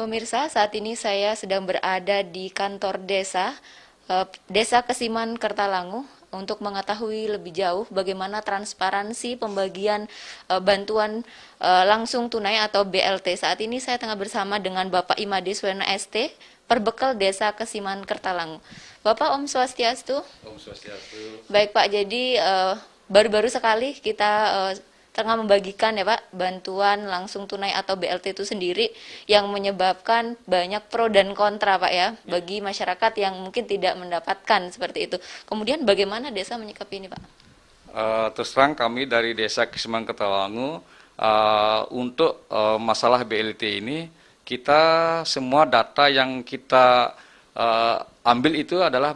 Pemirsa, saat ini saya sedang berada di kantor Desa Kesiman Kertalangu, untuk mengetahui lebih jauh bagaimana transparansi pembagian bantuan langsung tunai atau BLT. Saat ini saya tengah bersama dengan Bapak Imade Swena ST, Perbekal Desa Kesiman Kertalangu. Bapak, Om Swastiastu. Om Swastiastu. Baik Pak, jadi baru-baru sekali kita tengah membagikan ya Pak, bantuan langsung tunai atau BLT itu sendiri yang menyebabkan banyak pro dan kontra Pak ya, bagi masyarakat yang mungkin tidak mendapatkan seperti itu. Kemudian bagaimana desa menyikapi ini Pak? Terus terang kami dari Desa Kesiman Kertalangu untuk masalah BLT ini, kita semua data yang kita ambil itu adalah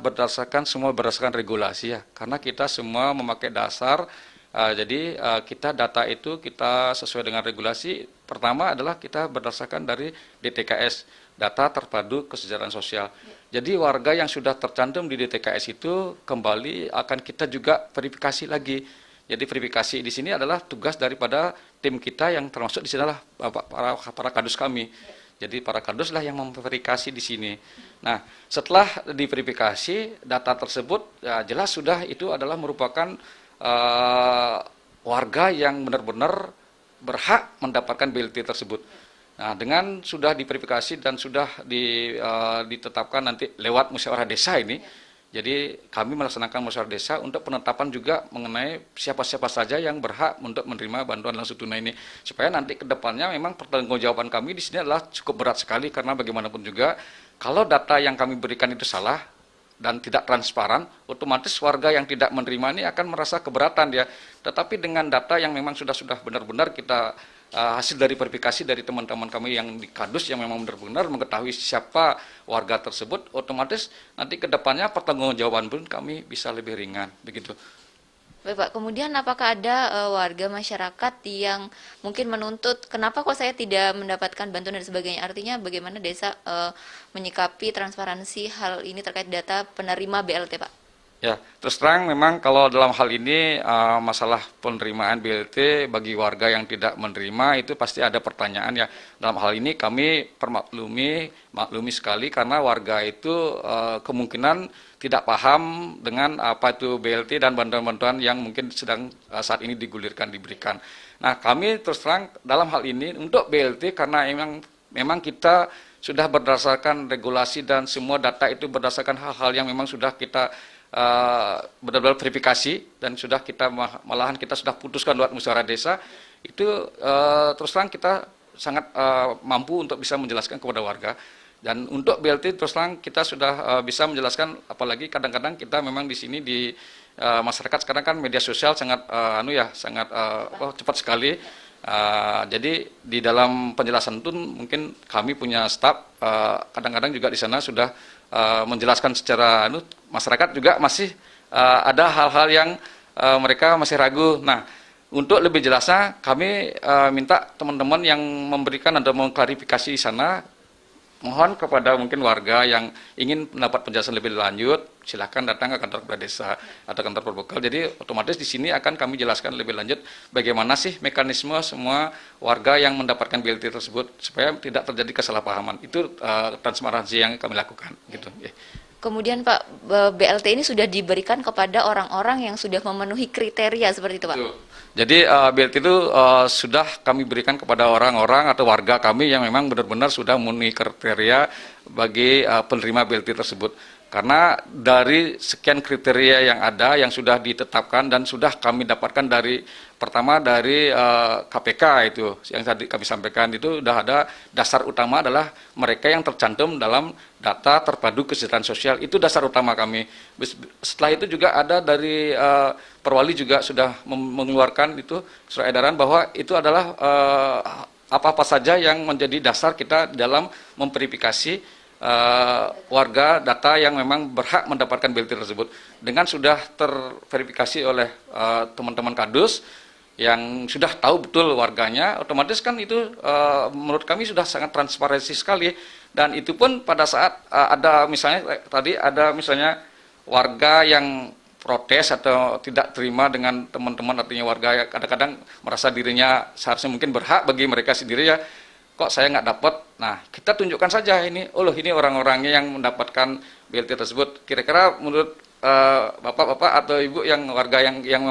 semua berdasarkan regulasi ya, karena kita semua memakai dasar. Jadi kita data itu kita sesuai dengan regulasi. Pertama adalah kita berdasarkan dari DTKS, data terpadu kesejahteraan sosial. Jadi warga yang sudah tercantum di DTKS itu kembali akan kita juga verifikasi lagi. Jadi verifikasi di sini adalah tugas daripada tim kita yang termasuk di sini adalah para kadus kami. Jadi para kadus lah yang memverifikasi di sini. Nah, setelah diverifikasi data tersebut ya jelas sudah itu adalah merupakan warga yang benar-benar berhak mendapatkan BLT tersebut. Nah, dengan sudah diverifikasi dan sudah ditetapkan nanti lewat musyawarah desa ini, jadi kami melaksanakan musyawarah desa untuk penetapan juga mengenai siapa-siapa saja yang berhak untuk menerima bantuan langsung tunai ini. Supaya nanti ke depannya memang pertanggungjawaban kami di sini adalah cukup berat sekali, karena bagaimanapun juga kalau data yang kami berikan itu salah dan tidak transparan, otomatis warga yang tidak menerima ini akan merasa keberatan ya. Tetapi dengan data yang memang sudah benar-benar kita hasil dari verifikasi dari teman-teman kami yang di Kadus yang memang benar-benar mengetahui siapa warga tersebut, otomatis nanti ke depannya pertanggungjawaban pun kami bisa lebih ringan, begitu. Baik Pak, kemudian apakah ada warga masyarakat yang mungkin menuntut kenapa kok saya tidak mendapatkan bantuan dan sebagainya? Artinya bagaimana desa menyikapi transparansi hal ini terkait data penerima BLT Pak? Ya, terus terang memang kalau dalam hal ini masalah penerimaan BLT bagi warga yang tidak menerima itu pasti ada pertanyaan ya. Dalam hal ini kami maklumi sekali karena warga itu kemungkinan tidak paham dengan apa itu BLT dan bantuan-bantuan yang mungkin sedang saat ini diberikan. Nah, kami terus terang dalam hal ini untuk BLT karena memang kita sudah berdasarkan regulasi dan semua data itu berdasarkan hal-hal yang memang sudah kita benar-benar verifikasi dan sudah malahan kita sudah putuskan lewat musyawarah desa itu terus terang kita sangat mampu untuk bisa menjelaskan kepada warga. Dan untuk BLT terus terang kita sudah bisa menjelaskan, apalagi kadang-kadang kita memang di sini di masyarakat sekarang kan media sosial sangat cepat sekali. Jadi di dalam penjelasan itu mungkin kami punya staf kadang-kadang juga di sana sudah menjelaskan secara masyarakat juga masih ada hal-hal yang mereka masih ragu. Nah, untuk lebih jelasnya kami minta teman-teman yang memberikan atau mengklarifikasi di sana, mohon kepada mungkin warga yang ingin mendapat penjelasan lebih lanjut, silakan datang ke kantor kepala desa atau kantor perbekal. Jadi otomatis di sini akan kami jelaskan lebih lanjut bagaimana sih mekanisme semua warga yang mendapatkan BLT tersebut supaya tidak terjadi kesalahpahaman. Itu transparansi yang kami lakukan gitu. Kemudian Pak, BLT ini sudah diberikan kepada orang-orang yang sudah memenuhi kriteria seperti itu Pak? Betul. Jadi BLT itu sudah kami berikan kepada orang-orang atau warga kami yang memang benar-benar sudah memenuhi kriteria bagi penerima BLT tersebut. Karena dari sekian kriteria yang ada, yang sudah ditetapkan dan sudah kami dapatkan pertama dari KPK itu, yang tadi kami sampaikan itu sudah ada dasar utama adalah mereka yang tercantum dalam data terpadu kesejahteraan sosial, itu dasar utama kami. Setelah itu juga ada dari Perwali juga sudah mengeluarkan itu surat edaran bahwa itu adalah apa-apa saja yang menjadi dasar kita dalam memverifikasi warga data yang memang berhak mendapatkan BLT tersebut. Dengan sudah terverifikasi oleh teman-teman Kadus yang sudah tahu betul warganya, otomatis kan itu menurut kami sudah sangat transparansi sekali. Dan itu pun pada saat ada misalnya tadi ada misalnya warga yang protes atau tidak terima dengan teman-teman, artinya warga yang kadang-kadang merasa dirinya seharusnya mungkin berhak bagi mereka sendiri ya. kok saya nggak dapat. Nah, kita tunjukkan saja ini, oh loh ini orang-orangnya yang mendapatkan BLT tersebut. Kira-kira menurut bapak-bapak atau ibu yang warga yang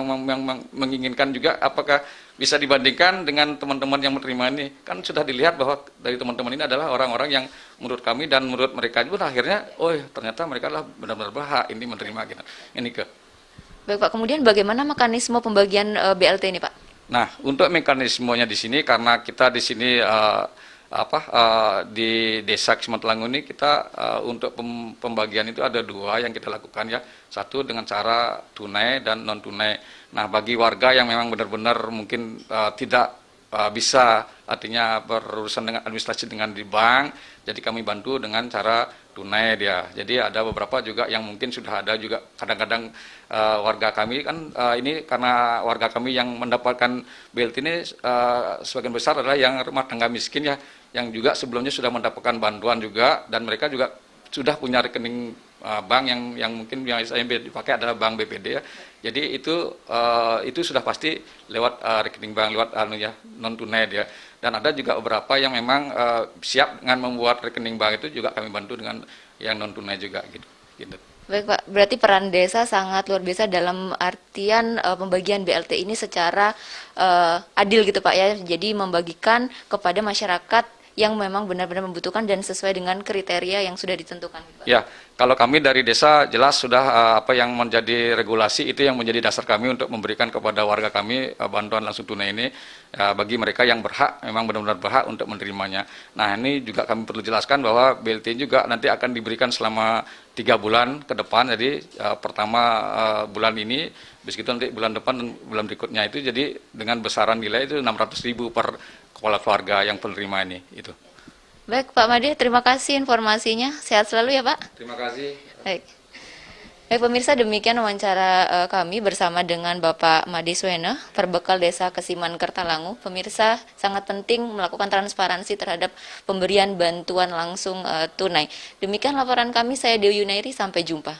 menginginkan juga, apakah bisa dibandingkan dengan teman-teman yang menerima ini? Kan sudah dilihat bahwa dari teman-teman ini adalah orang-orang yang menurut kami dan menurut mereka juga akhirnya, oh ternyata mereka adalah benar-benar berhak ini menerima gitu. Ini ke. Baik Pak, kemudian bagaimana mekanisme pembagian BLT ini Pak? Nah, untuk mekanismenya di sini karena kita di sini di Desa Kesimantelangu ini kita untuk pembagian itu ada dua yang kita lakukan ya. Satu dengan cara tunai dan non tunai. Nah, bagi warga yang memang benar-benar mungkin tidak bisa artinya berurusan dengan administrasi dengan di bank, jadi kami bantu dengan cara tunai dia. Jadi ada beberapa juga yang mungkin sudah ada juga kadang-kadang warga kami kan ini karena warga kami yang mendapatkan BLT ini sebagian besar adalah yang rumah tangga miskin ya, yang juga sebelumnya sudah mendapatkan bantuan juga dan mereka juga sudah punya rekening bank yang mungkin yang saya dipakai adalah bank BPD ya. Jadi itu sudah pasti lewat rekening bank, lewat non tunai dia. Dan ada juga beberapa yang memang siap dengan membuat rekening bank itu juga kami bantu dengan yang non tunai juga gitu. Baik Pak, berarti peran desa sangat luar biasa dalam artian pembagian BLT ini secara adil gitu Pak ya. Jadi membagikan kepada masyarakat yang memang benar-benar membutuhkan dan sesuai dengan kriteria yang sudah ditentukan. Pak. Ya, kalau kami dari desa jelas sudah apa yang menjadi regulasi itu yang menjadi dasar kami untuk memberikan kepada warga kami bantuan langsung tunai ini bagi mereka yang berhak, memang benar-benar berhak untuk menerimanya. Nah, ini juga kami perlu jelaskan bahwa BLT juga nanti akan diberikan selama 3 bulan ke depan. Jadi pertama bulan ini, begitu nanti bulan depan dan bulan berikutnya itu jadi dengan besaran nilai itu 600.000 per kepala keluarga yang penerima ini itu. Baik Pak Made, terima kasih informasinya. Sehat selalu ya Pak. Terima kasih. Baik. Baik pemirsa, demikian wawancara kami bersama dengan Bapak Made Suena, Perbekal Desa Kesiman Kertalangu. Pemirsa, sangat penting melakukan transparansi terhadap pemberian bantuan langsung tunai. Demikian laporan kami, saya Dewi Yunairi, sampai jumpa.